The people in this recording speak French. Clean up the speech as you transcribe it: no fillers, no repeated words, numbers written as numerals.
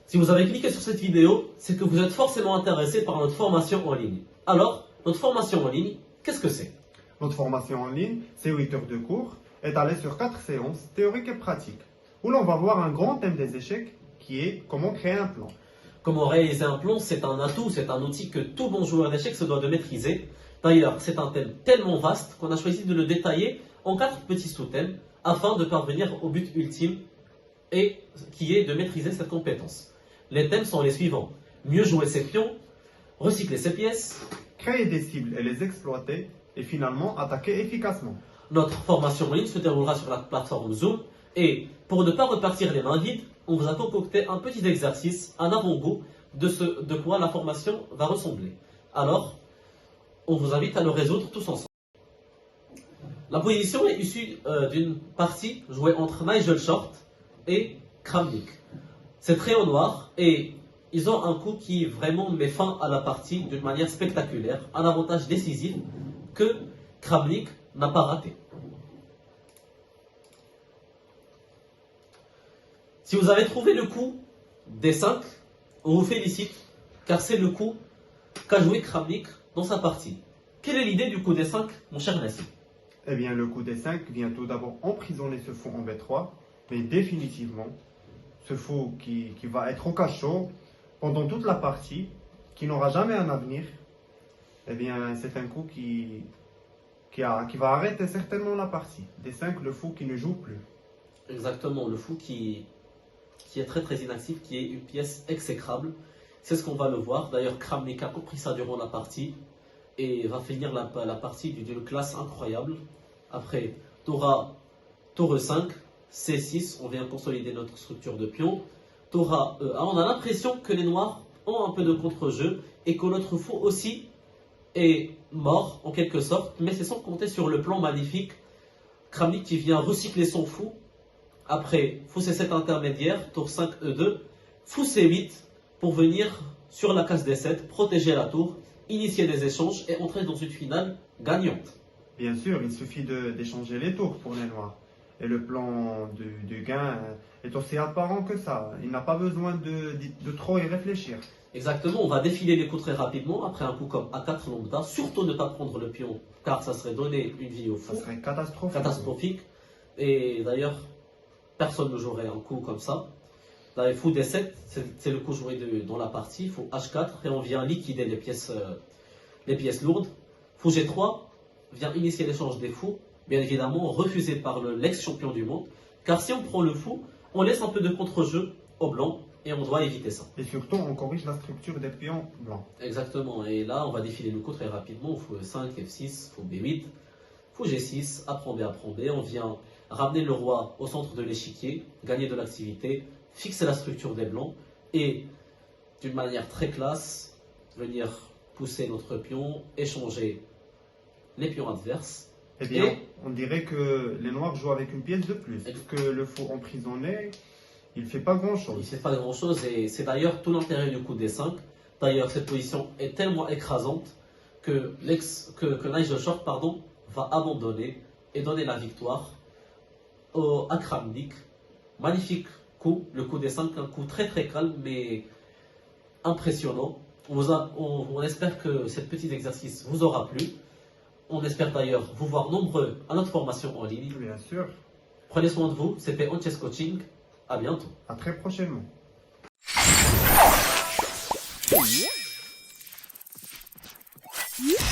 Si vous avez cliqué sur cette vidéo, c'est que vous êtes forcément intéressé par notre formation en ligne. Alors, notre formation en ligne, qu'est-ce que c'est? Notre formation en ligne, c'est 8 heures de cours, étalées sur 4 séances théoriques et pratiques, où l'on va voir un grand thème des échecs qui est comment créer un plan. Comment réaliser un plan, c'est un atout, c'est un outil que tout bon joueur d'échecs se doit de maîtriser. D'ailleurs, c'est un thème tellement vaste qu'on a choisi de le détailler en 4 petits sous-thèmes afin de parvenir au but ultime et qui est de maîtriser cette compétence. Les thèmes sont les suivants: mieux jouer ses pions, recycler ses pièces, Créer des cibles et les exploiter, et finalement attaquer efficacement. Notre formation en ligne se déroulera sur la plateforme Zoom et pour ne pas repartir les mains vides, on vous a concocté un petit exercice, un avant-goût de quoi la formation va ressembler. Alors, on vous invite à le résoudre tous ensemble. La position est issue d'une partie jouée entre Nigel Short et Kramnik. C'est très au noir et ils ont un coup qui vraiment met fin à la partie d'une manière spectaculaire, un avantage décisif que Kramnik n'a pas raté. Si vous avez trouvé le coup D5, on vous félicite car c'est le coup qu'a joué Kramnik dans sa partie. Quelle est l'idée du coup D5, mon cher Nassim? Eh bien, le coup des 5 vient tout d'abord emprisonner ce fou en B3, mais définitivement, ce fou qui va être au cachot pendant toute la partie, qui n'aura jamais un avenir, eh bien, c'est un coup qui va arrêter certainement la partie. Des 5, le fou qui ne joue plus. Exactement, le fou qui est très très inactif, qui est une pièce exécrable. C'est ce qu'on va le voir. D'ailleurs, Kramnik a compris ça durant la partie et va finir la partie d'une classe incroyable. Après, Tour 5, C6, on vient consolider notre structure de pion. Tour E1, on a l'impression que les noirs ont un peu de contre-jeu et que notre fou aussi est mort en quelque sorte, mais c'est sans compter sur le plan magnifique. Kramnik qui vient recycler son fou. Après, fou C7 intermédiaire, tour 5 E2, fou C8 pour venir sur la case D7, protéger la tour, initier des échanges et entrer dans une finale gagnante. Bien sûr, il suffit d'échanger les tours pour les noirs. Et le plan du gain est aussi apparent que ça. Il n'a pas besoin de trop y réfléchir. Exactement, on va défiler les coups très rapidement après un coup comme A4 lambda. Surtout ne pas prendre le pion car ça serait donner une vie au fou. Ça serait catastrophique. Catastrophique. Et d'ailleurs, personne ne jouerait un coup comme ça. Là, fou D7, c'est le coup joué dans la partie. Fou H4 et on vient liquider les pièces lourdes. Fou G3 vient initier l'échange des fous. Bien évidemment refusé par l'ex-champion du monde. Car si on prend le fou, on laisse un peu de contre-jeu au blanc et on doit éviter ça. Et surtout, on corrige la structure des pions blancs. Exactement. Et là, on va défiler le coup très rapidement. Fou E5, F6, fou B8, fou G6, apprend B, apprend B. On vient ramener le roi au centre de l'échiquier, gagner de l'activité, fixer la structure des blancs et d'une manière très classe, venir pousser notre pion, échanger les pions adverses. Eh bien, on dirait que les noirs jouent avec une pièce de plus. Parce que le fou emprisonné, il ne fait pas Il ne grand-chose. fait pas grand chose et c'est d'ailleurs tout l'intérêt du coup D5. D'ailleurs, cette position est tellement écrasante que Nigel Short va abandonner et donner la victoire à Kramnik. Magnifique coup, le coup D5, un coup très très calme mais impressionnant. On espère que ce petit exercice vous aura plu. On espère d'ailleurs vous voir nombreux à notre formation en ligne. Bien sûr. Prenez soin de vous, c'était On-Chess Coaching. À bientôt. À très prochainement. Yeah.